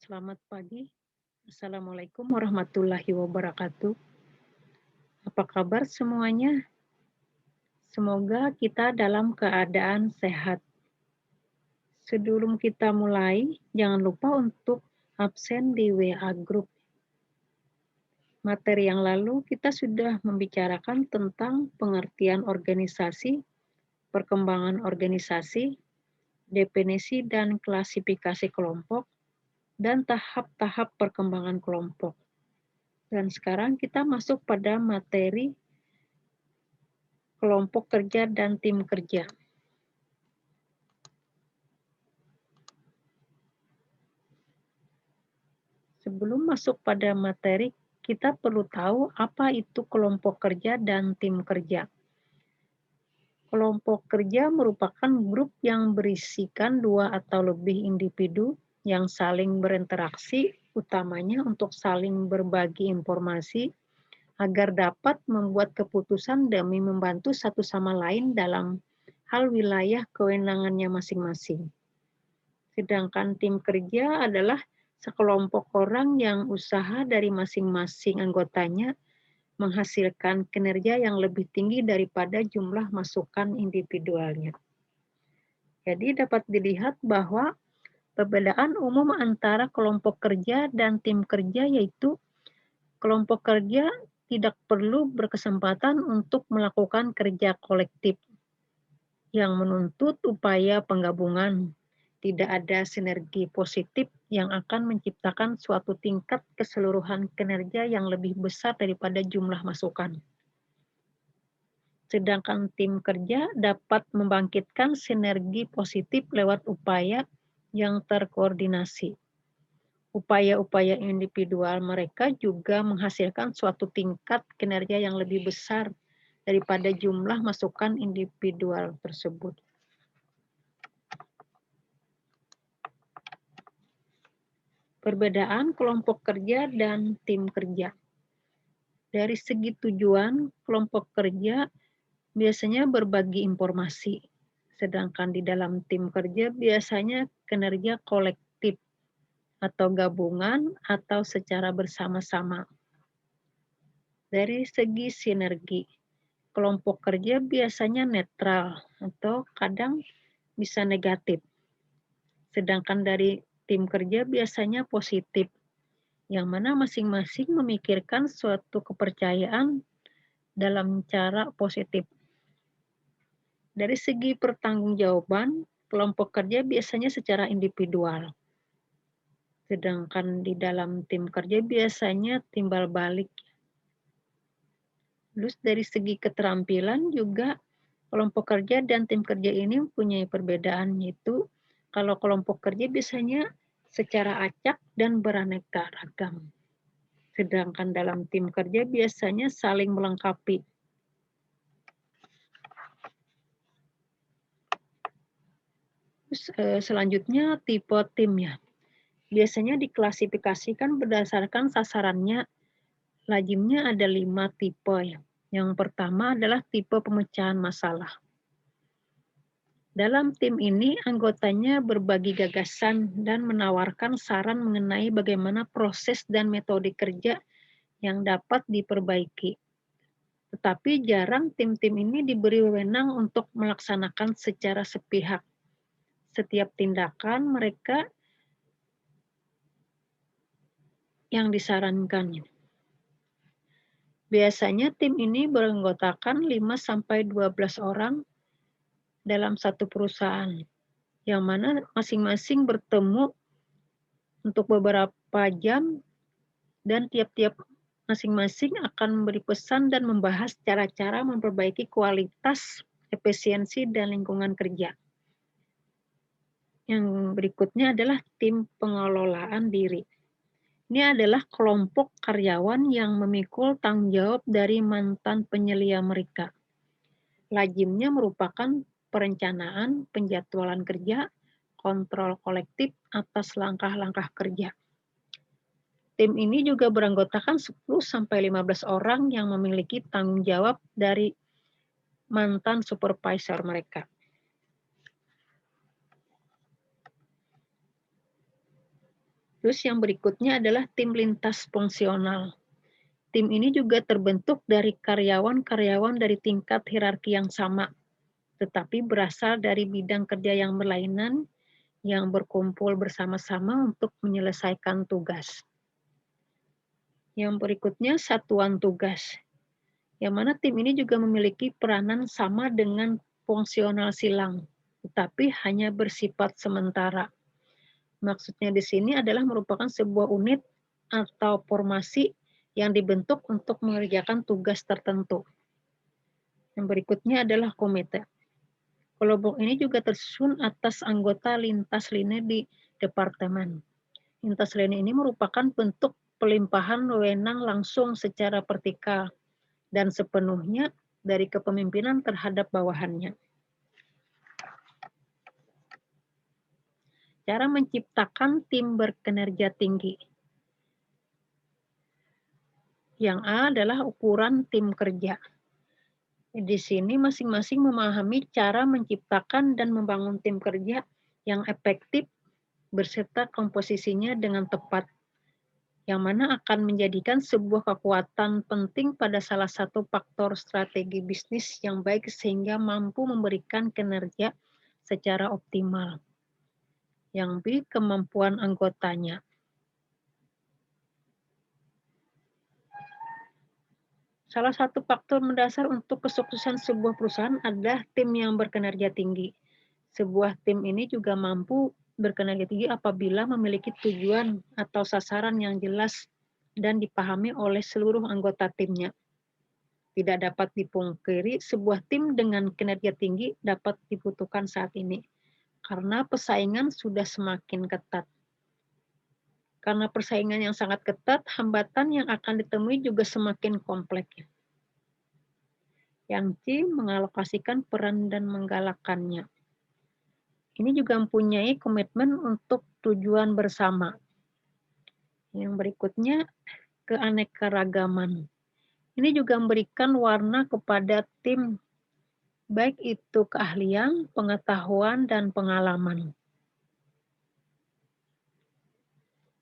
Selamat pagi. Assalamualaikum warahmatullahi wabarakatuh. Apa kabar semuanya? Semoga kita dalam keadaan sehat. Sebelum kita mulai, jangan lupa untuk absen di WA Group. Materi yang lalu kita sudah membicarakan tentang pengertian organisasi, perkembangan organisasi, definisi dan klasifikasi kelompok, dan tahap-tahap perkembangan kelompok. Dan sekarang kita masuk pada materi kelompok kerja dan tim kerja. Sebelum masuk pada materi, kita perlu tahu apa itu kelompok kerja dan tim kerja. Kelompok kerja merupakan grup yang berisikan 2 atau lebih individu yang saling berinteraksi, utamanya untuk saling berbagi informasi agar dapat membuat keputusan demi membantu satu sama lain dalam hal wilayah kewenangannya masing-masing. Sedangkan tim kerja adalah sekelompok orang yang usaha dari masing-masing anggotanya menghasilkan kinerja yang lebih tinggi daripada jumlah masukan individualnya. Jadi dapat dilihat bahwa perbedaan umum antara kelompok kerja dan tim kerja yaitu kelompok kerja tidak perlu berkesempatan untuk melakukan kerja kolektif yang menuntut upaya penggabungan. Tidak ada sinergi positif yang akan menciptakan suatu tingkat keseluruhan kinerja yang lebih besar daripada jumlah masukan. Sedangkan tim kerja dapat membangkitkan sinergi positif lewat upaya yang terkoordinasi. Upaya-upaya individual mereka juga menghasilkan suatu tingkat kinerja yang lebih besar daripada jumlah masukan individual tersebut. Perbedaan kelompok kerja dan tim kerja. Dari segi tujuan, kelompok kerja biasanya berbagi informasi, sedangkan di dalam tim kerja biasanya kinerja kolektif atau gabungan atau secara bersama-sama. Dari segi sinergi, kelompok kerja biasanya netral atau kadang bisa negatif, sedangkan dari tim kerja biasanya positif, yang mana masing-masing memikirkan suatu kepercayaan dalam cara positif. Dari segi pertanggungjawaban, kelompok kerja biasanya secara individual, sedangkan di dalam tim kerja biasanya timbal balik. Terus dari segi keterampilan juga kelompok kerja dan tim kerja ini mempunyai perbedaan, yaitu kalau kelompok kerja biasanya secara acak dan beraneka ragam. Sedangkan dalam tim kerja biasanya saling melengkapi. Terus selanjutnya tipe timnya. Biasanya diklasifikasikan berdasarkan sasarannya. Lazimnya ada 5 tipe ya. Yang pertama adalah tipe pemecahan masalah. Dalam tim ini, anggotanya berbagi gagasan dan menawarkan saran mengenai bagaimana proses dan metode kerja yang dapat diperbaiki. Tetapi jarang tim-tim ini diberi wewenang untuk melaksanakan secara sepihak. Setiap tindakan mereka yang disarankan. Biasanya tim ini beranggotakan 5-12 orang dalam satu perusahaan, yang mana masing-masing bertemu untuk beberapa jam dan tiap-tiap masing-masing akan memberi pesan dan membahas cara-cara memperbaiki kualitas, efisiensi, dan lingkungan kerja. Yang berikutnya adalah tim pengelolaan diri. Ini adalah kelompok karyawan yang memikul tanggung jawab dari mantan penyelia mereka. Lazimnya merupakan perencanaan, penjadwalan kerja, kontrol kolektif atas langkah-langkah kerja. Tim ini juga beranggotakan 10-15 orang yang memiliki tanggung jawab dari mantan supervisor mereka. Terus yang berikutnya adalah tim lintas fungsional. Tim ini juga terbentuk dari karyawan-karyawan dari tingkat hierarki yang sama, tetapi berasal dari bidang kerja yang berlainan yang berkumpul bersama-sama untuk menyelesaikan tugas. Yang berikutnya satuan tugas, yang mana tim ini juga memiliki peranan sama dengan fungsional silang, tetapi hanya bersifat sementara. Maksudnya di sini adalah merupakan sebuah unit atau formasi yang dibentuk untuk mengerjakan tugas tertentu. Yang berikutnya adalah komite. Kelompok ini juga tersusun atas anggota lintas lini di departemen. Lintas lini ini merupakan bentuk pelimpahan wewenang langsung secara vertikal dan sepenuhnya dari kepemimpinan terhadap bawahannya. Cara menciptakan tim berkinerja tinggi. Yang A adalah ukuran tim kerja. Di sini masing-masing memahami cara menciptakan dan membangun tim kerja yang efektif berserta komposisinya dengan tepat, yang mana akan menjadikan sebuah kekuatan penting pada salah satu faktor strategi bisnis yang baik sehingga mampu memberikan kinerja secara optimal. Yang B, kemampuan anggotanya. Salah satu faktor mendasar untuk kesuksesan sebuah perusahaan adalah tim yang berkinerja tinggi. Sebuah tim ini juga mampu berkinerja tinggi apabila memiliki tujuan atau sasaran yang jelas dan dipahami oleh seluruh anggota timnya. Tidak dapat dipungkiri, sebuah tim dengan kinerja tinggi dapat dibutuhkan saat ini, karena persaingan sudah semakin ketat. Karena persaingan yang sangat ketat, hambatan yang akan ditemui juga semakin kompleks. Yang C, mengalokasikan peran dan menggalakkannya. Ini juga mempunyai komitmen untuk tujuan bersama. Yang berikutnya, keanekaragaman. Ini juga memberikan warna kepada tim, baik itu keahlian, pengetahuan, dan pengalaman.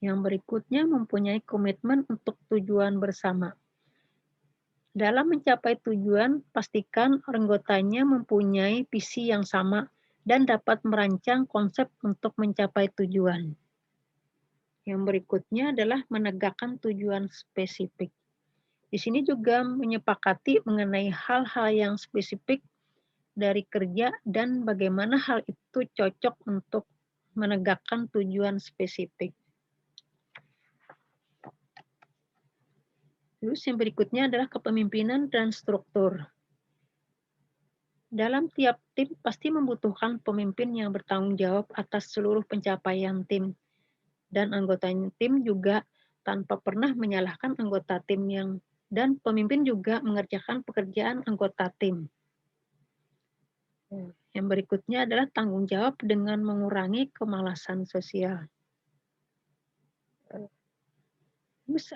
Yang berikutnya, mempunyai komitmen untuk tujuan bersama. Dalam mencapai tujuan, pastikan anggotanya mempunyai visi yang sama dan dapat merancang konsep untuk mencapai tujuan. Yang berikutnya adalah menegakkan tujuan spesifik. Di sini juga menyepakati mengenai hal-hal yang spesifik dari kerja dan bagaimana hal itu cocok untuk menegakkan tujuan spesifik. Terus yang berikutnya adalah kepemimpinan dan struktur. Dalam tiap tim pasti membutuhkan pemimpin yang bertanggung jawab atas seluruh pencapaian tim. Dan anggota tim juga tanpa pernah menyalahkan anggota tim dan pemimpin juga mengerjakan pekerjaan anggota tim. Yang berikutnya adalah tanggung jawab dengan mengurangi kemalasan sosial. Terus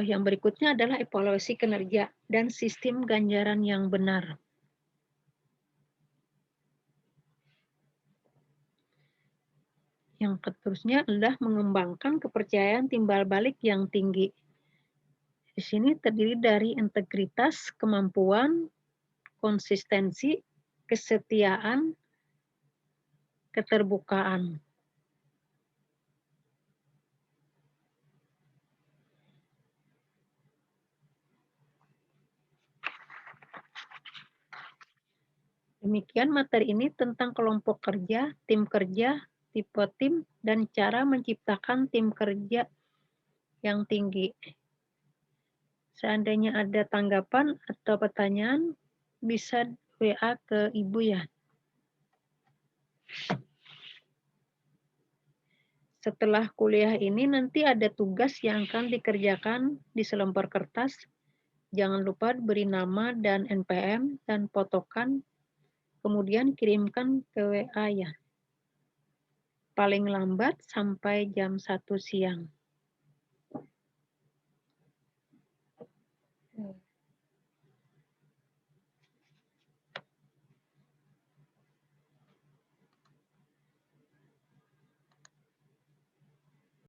yang berikutnya adalah evaluasi kinerja dan sistem ganjaran yang benar. Yang seterusnya adalah mengembangkan kepercayaan timbal balik yang tinggi. Di sini terdiri dari integritas, kemampuan, konsistensi, kesetiaan, keterbukaan. Demikian materi ini tentang kelompok kerja, tipe tim, dan cara menciptakan tim kerja yang tinggi. Seandainya ada tanggapan atau pertanyaan, bisa WA ke Ibu ya. Setelah kuliah ini nanti ada tugas yang akan dikerjakan di selembar kertas. Jangan lupa beri nama dan NPM dan fotokan, kemudian kirimkan ke WA ya. Paling lambat sampai jam 1 siang.